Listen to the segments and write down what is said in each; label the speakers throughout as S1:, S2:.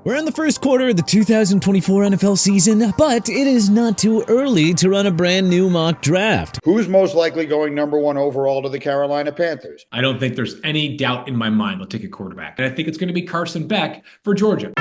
S1: We're in the first quarter of the 2024 NFL season, but it is not too early to run a brand new mock draft.
S2: Who's most likely going number one overall to the Carolina Panthers?
S3: I don't think there's any doubt in my mind they'll take a quarterback. And I think it's going to be Carson Beck for Georgia.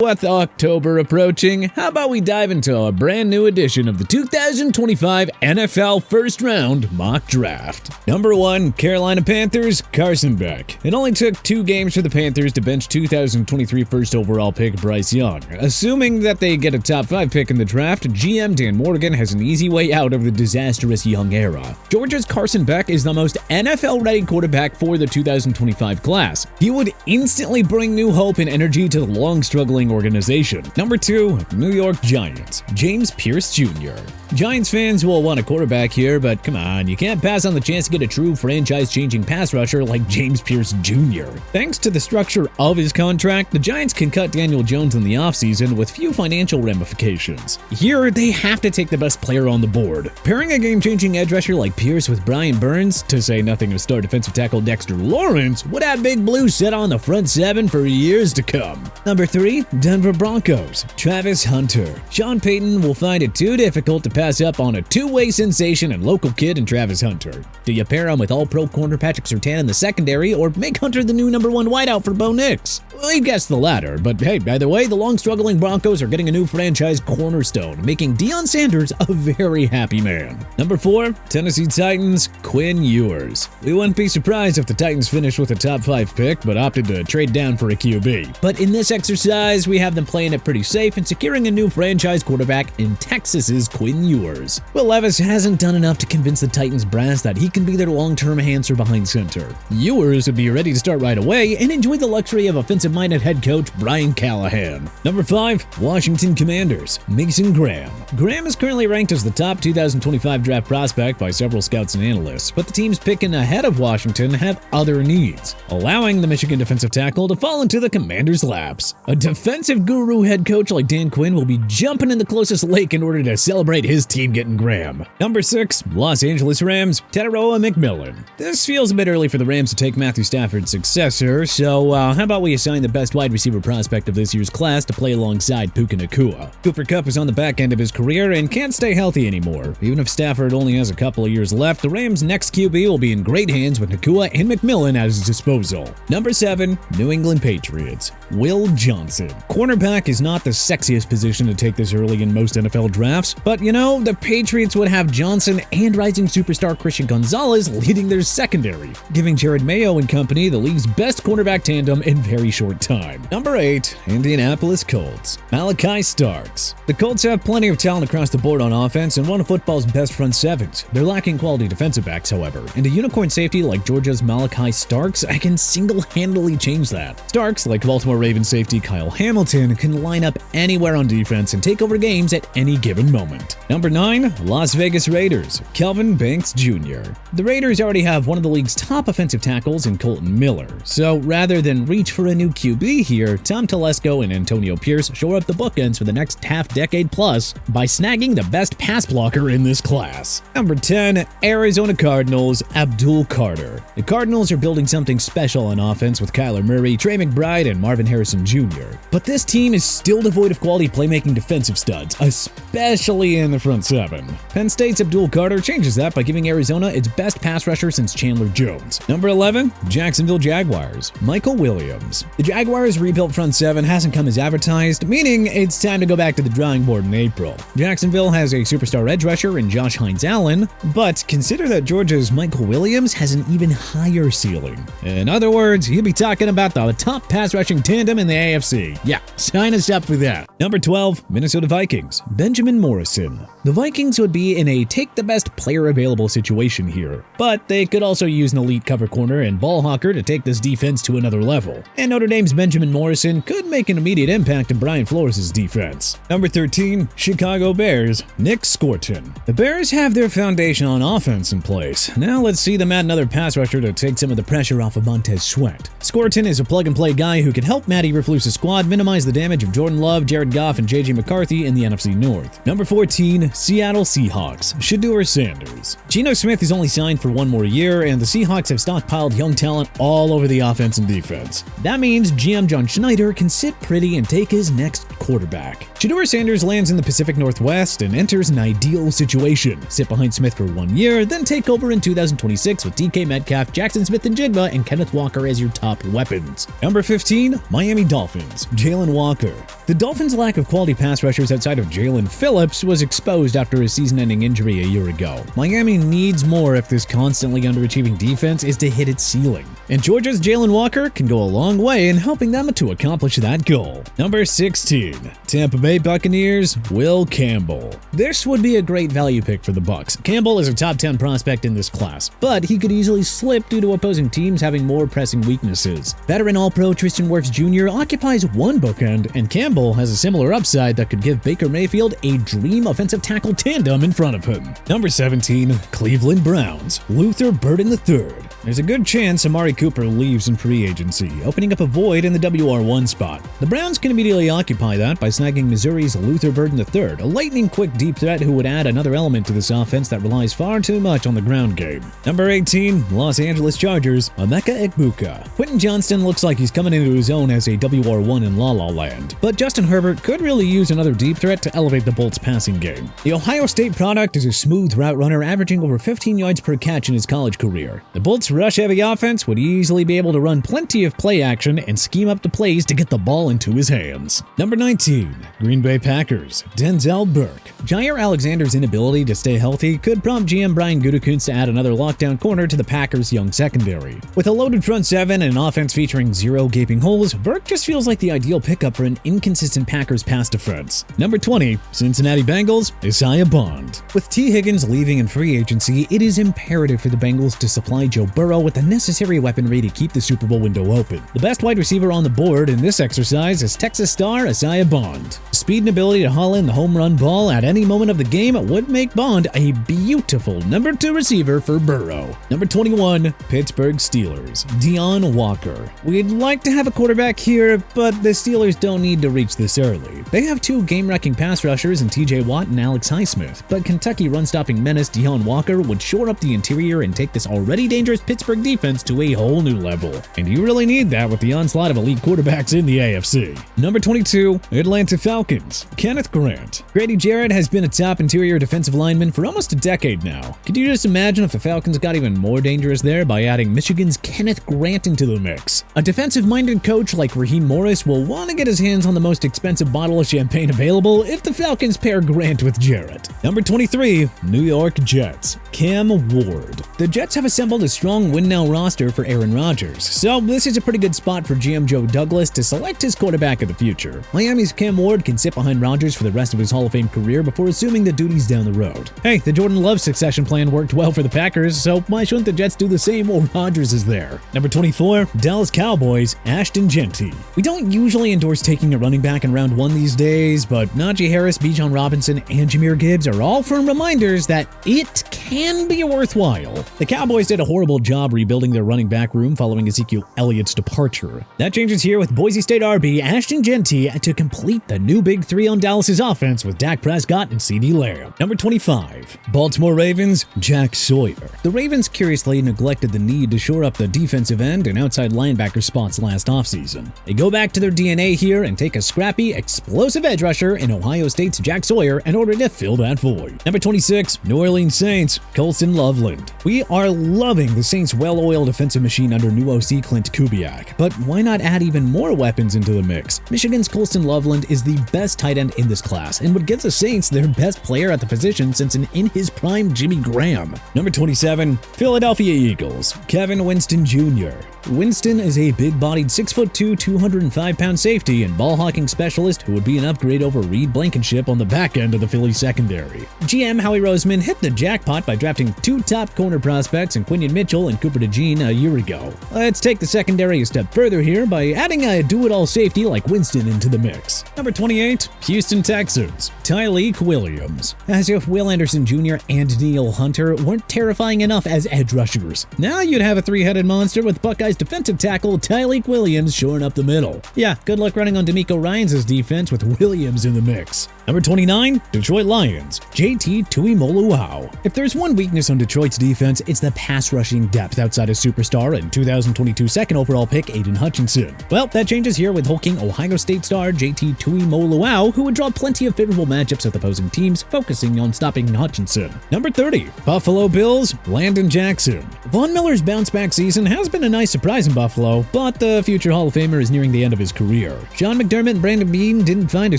S1: With October approaching, how about we dive into a brand new edition of the 2025 NFL First Round Mock Draft. Number 1, Carolina Panthers, Carson Beck. It only took 2 games for the Panthers to bench 2023 first overall pick Bryce Young. Assuming that they get a top 5 pick in the draft, GM Dan Morgan has an easy way out of the disastrous Young era. Georgia's Carson Beck is the most NFL-ready quarterback for the 2025 class. He would instantly bring new hope and energy to the long-struggling organization. Number 2, New York Giants, James Pierce Jr. Giants fans will want a quarterback here, but come on, you can't pass on the chance to get a true franchise-changing pass rusher like James Pierce Jr. Thanks to the structure of his contract, the Giants can cut Daniel Jones in the offseason with few financial ramifications. Here, they have to take the best player on the board. Pairing a game-changing edge rusher like Pierce with Brian Burns, to say nothing of star defensive tackle Dexter Lawrence, would have Big Blue set on the front 7 for years to come. Number 3, Denver Broncos, Travis Hunter. Sean Payton will find it too difficult to pass up on a two-way sensation and local kid in Travis Hunter. Do you pair him with all-pro corner Patrick Surtain in the secondary, or make Hunter the new number 1 wideout for Bo Nix? We guessed the latter, but hey, either way, the long-struggling Broncos are getting a new franchise cornerstone, making Deion Sanders a very happy man. Number 4, Tennessee Titans, Quinn Ewers. We wouldn't be surprised if the Titans finished with a top 5 pick, but opted to trade down for a QB. But in this exercise, we have them playing it pretty safe and securing a new franchise quarterback in Texas's Quinn Ewers. Will Levis hasn't done enough to convince the Titans brass that he can be their long-term answer behind center. Ewers would be ready to start right away and enjoy the luxury of offensive-minded head coach Brian Callahan. Number 5, Washington Commanders, Mason Graham. Graham is currently ranked as the top 2025 draft prospect by several scouts and analysts, but the teams picking ahead of Washington have other needs, allowing the Michigan defensive tackle to fall into the Commanders' laps. A defensive guru head coach like Dan Quinn will be jumping in the closest lake in order to celebrate his team getting Graham. Number 6, Los Angeles Rams, Tataroa McMillan. This feels a bit early for the Rams to take Matthew Stafford's successor, so how about we assign the best wide receiver prospect of this year's class to play alongside Puka Nacua. Cooper Kupp is on the back end of his career and can't stay healthy anymore. Even if Stafford only has a couple of years left, the Rams' next QB will be in great hands with Nacua and McMillan at his disposal. Number 7, New England Patriots, Will Johnson. Cornerback is not the sexiest position to take this early in most NFL drafts, but you know, the Patriots would have Johnson and rising superstar Christian Gonzalez leading their secondary, giving Jared Mayo and company the league's best cornerback tandem in very short time. Number 8, Indianapolis Colts, Malachi Starks. The Colts have plenty of talent across the board on offense and one of football's best front sevens. They're lacking quality defensive backs, however, and a unicorn safety like Georgia's Malachi Starks can single-handedly change that. Starks, like Baltimore Ravens safety Kyle Hamilton, can line up anywhere on defense and take over games at any given moment. Number 9, Las Vegas Raiders, Kelvin Banks Jr. The Raiders already have one of the league's top offensive tackles in Colton Miller, so rather than reach for a new QB here, Tom Telesco and Antonio Pierce shore up the bookends for the next half-decade plus by snagging the best pass blocker in this class. Number 10, Arizona Cardinals, Abdul Carter. The Cardinals are building something special on offense with Kyler Murray, Trey McBride, and Marvin Harrison Jr. But this team is still devoid of quality playmaking defensive studs, especially in the front 7. Penn State's Abdul Carter changes that by giving Arizona its best pass rusher since Chandler Jones. Number 11, Jacksonville Jaguars, Michael Williams. The Jaguars' rebuilt front 7 hasn't come as advertised, meaning it's time to go back to the drawing board in April. Jacksonville has a superstar edge rusher in Josh Hines-Allen, but consider that Georgia's Michael Williams has an even higher ceiling. In other words, you'll be talking about the top pass rushing tandem in the AFC. Yeah, sign us up for that. Number 12, Minnesota Vikings, Benjamin Morrison. The Vikings would be in a take the best player available situation here, but they could also use an elite cover corner and ball hawker to take this defense to another level. And Notre Dame's Benjamin Morrison could make an immediate impact in Brian Flores' defense. Number 13, Chicago Bears, Nick Scorton. The Bears have their foundation on offense in place. Now let's see them add another pass rusher to take some of the pressure off of Montez Sweat. Scorton is a plug-and-play guy who can help Matty Eberflus's squad minimize the damage of Jordan Love, Jared Goff, and J.J. McCarthy in the NFC North. Number 14, Seattle Seahawks, Shedeur Sanders. Geno Smith is only signed for one more year, and the Seahawks have stockpiled young talent all over the offense and defense. That means GM John Schneider can sit pretty and take his next quarterback. Shedeur Sanders lands in the Pacific Northwest and enters an ideal situation. Sit behind Smith for 1 year, then take over in 2026 with DK Metcalf, Jackson Smith-Njigba, and Kenneth Walker as your top weapons. Number 15, Miami Dolphins, Jalen Walker. The Dolphins' lack of quality pass rushers outside of Jalen Phillips was exposed after his season-ending injury a year ago. Miami needs more if this constantly underachieving defense is to hit its ceiling. And Georgia's Jalen Walker can go a long way in helping them to accomplish that goal. Number 16, Tampa Bay Buccaneers, Will Campbell. This would be a great value pick for the Bucs. Campbell is a top 10 prospect in this class, but he could easily slip due to opposing teams having more pressing weaknesses. Veteran All-Pro Tristan Wirfs Jr. occupies one bookend, and Campbell has a similar upside that could give Baker Mayfield a dream offensive tackle tandem in front of him. Number 17, Cleveland Browns, Luther Burden III. There's a good chance Amari Cooper leaves in free agency, opening up a void in the WR1 spot. The Browns can immediately occupy that by snagging Missouri's Luther Burden III, a lightning-quick deep threat who would add another element to this offense that relies far too much on the ground game. Number 18, Los Angeles Chargers, Emeka Egbuka. Quentin Johnston looks like he's coming into his own as a WR1 in La La Land, but Justin Herbert could really use another deep threat to elevate the Bolts' passing game. The Ohio State product is a smooth route runner averaging over 15 yards per catch in his college career. The Bolts' rush-heavy offense would easily be able to run plenty of play action and scheme up the plays to get the ball into his hands. Number 19, Green Bay Packers, Denzel Burke. Jair Alexander's inability to stay healthy could prompt GM Brian Gutekunst to add another lockdown corner to the Packers' young secondary. With a loaded front seven and an offense featuring zero gaping holes, Burke just feels like the ideal pickup for an inconsistent Packers pass defense. Number 20, Cincinnati Bengals, Isaiah Bond. With T. Higgins leaving in free agency, it is imperative for the Bengals to supply Joe Burrow with the necessary weaponry to keep the Super Bowl window open. The best wide receiver on the board in this exercise is Texas star Isaiah Bond. Speed and ability to haul in the home run ball at any moment of the game would make Bond a beautiful number 2 receiver for Burrow. Number 21, Pittsburgh Steelers, Deion Walker. We'd like to have a quarterback here, but the Steelers don't need to reach this early. They have 2 game-wrecking pass rushers in TJ Watt and Alex Highsmith, but Kentucky run-stopping menace Deion Walker would shore up the interior and take this already dangerous Pittsburgh defense to a whole new level. And you really need that with the onslaught of elite quarterbacks in the AFC. Number 22, Atlanta Falcons, Kenneth Grant. Grady Jarrett has been a top interior defensive lineman for almost a decade now. Could you just imagine if the Falcons got even more dangerous there by adding Michigan's Kenneth Grant into the mix? A defensive-minded coach like Raheem Morris will want to get his hands on the most expensive bottle of champagne available if the Falcons pair Grant with Jarrett. Number 23, New York Jets, Cam Ward. The Jets have assembled a strong win-now roster for Aaron Rodgers, so this is a pretty good spot for GM Joe Douglas to select his quarterback of the future. Miami's Cam Ward can sit behind Rodgers for the rest of his Hall of Fame career before assuming the duties down the road. Hey, the Jordan Love succession plan worked well for the Packers, so why shouldn't the Jets do the same while Rodgers is there? Number 24, Dallas Cowboys, Ashton Genty. We don't usually endorse taking a running back in round 1 these days, but Najee Harris, Bijan Robinson, and Jahmyr Gibbs are all firm reminders that it can be worthwhile. The Cowboys did a horrible job rebuilding their running back room following Ezekiel Elliott's departure. That changes here with Boise State RB Ashton Genty to complete the new big 3 on Dallas's offense with Dak Prescott and CeeDee Lamb. Number 25, Baltimore Ravens, Jack Sawyer. The Ravens curiously neglected the need to shore up the defensive end and outside linebacker spots last offseason. They go back to their DNA here and take a scrappy, explosive edge rusher in Ohio State's Jack Sawyer in order to fill that void. Number 26, New Orleans Saints, Colston Loveland. We are loving the Saints' well-oiled defensive machine under new OC Clint Kubiak, but why not add even more weapons into the mix? Michigan's Colston Loveland is the best tight end in this class and would give the Saints their best player at the position since an in-his-prime Jimmy Graham. Number 27, Philadelphia Eagles, Kevin Winston Jr. Winston is a big-bodied 6'2", 205-pound safety and ball-hawking specialist who would be an upgrade over Reed Blankenship on the back end of the Philly secondary. GM Howie Roseman hit the jackpot by drafting 2 top corner prospects in Quinion Mitchell Cole and Cooper DeJean a year ago. Let's take the secondary a step further here by adding a do-it-all safety like Winston into the mix. Number 28, Houston Texans, Tyleik Williams. As if Will Anderson Jr. and Neil Hunter weren't terrifying enough as edge rushers. Now you'd have a three-headed monster with Buckeyes defensive tackle Tyleik Williams shoring up the middle. Yeah, good luck running on DeMeco Ryans' defense with Williams in the mix. Number 29, Detroit Lions, JT Tuimoloau. If there's one weakness on Detroit's defense, it's the pass rushing depth outside of superstar and 2022 second overall pick Aiden Hutchinson. Well, that changes here with hulking Ohio State star JT Tuimoloau, who would draw plenty of favorable matchups with opposing teams, focusing on stopping Hutchinson. Number 30, Buffalo Bills, Landon Jackson. Von Miller's bounce-back season has been a nice surprise in Buffalo, but the future Hall of Famer is nearing the end of his career. Sean McDermott and Brandon Beane didn't find a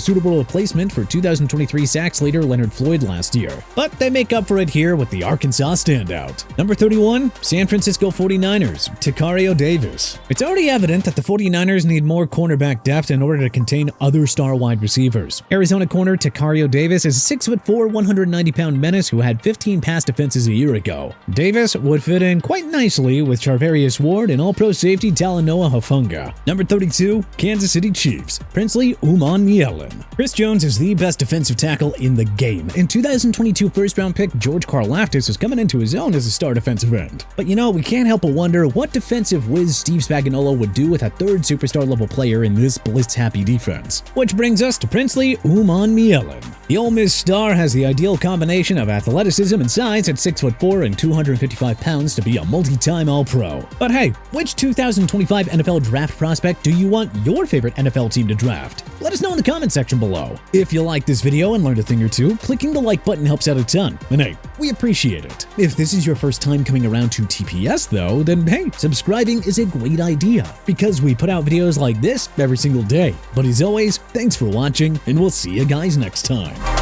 S1: suitable replacement for 2023 sacks leader Leonard Floyd last year, but they make up for it here with the Arkansas standout. Number 31, San Francisco 49ers, Takario Davis. It's already evident that the 49ers need more cornerback depth in order to contain other star wide receivers. Arizona corner Takario Davis is a 6'4", 190-pound menace who had 15 pass defenses a year ago. Davis would fit in quite nicely with Charvarius Ward and all-pro safety Talanoa Hufanga. Number 32, Kansas City Chiefs, Princely Umanmielen. Chris Jones is the best defensive tackle in the game. In 2022 first-round pick George Karlaftis is coming into his own as a star defensive end. But we can't help but wonder what defensive whiz Steve Spagnuolo would do with a third superstar-level player in this blitz-happy defense. Which brings us to Princely Umanmielen. The Ole Miss star has the ideal combination of athleticism and size at 6'4" and 255 pounds to be a multi-time All-Pro. But hey, which 2025 NFL draft prospect do you want your favorite NFL team to draft? Let us know in the comment section below. If you like this video and learned a thing or two, clicking the like button helps out a ton. And hey, we appreciate it. If this is your first time coming around to TPS though, then hey, subscribing is a great idea because we put out videos like this every single day. But as always, thanks for watching and we'll see you guys next time.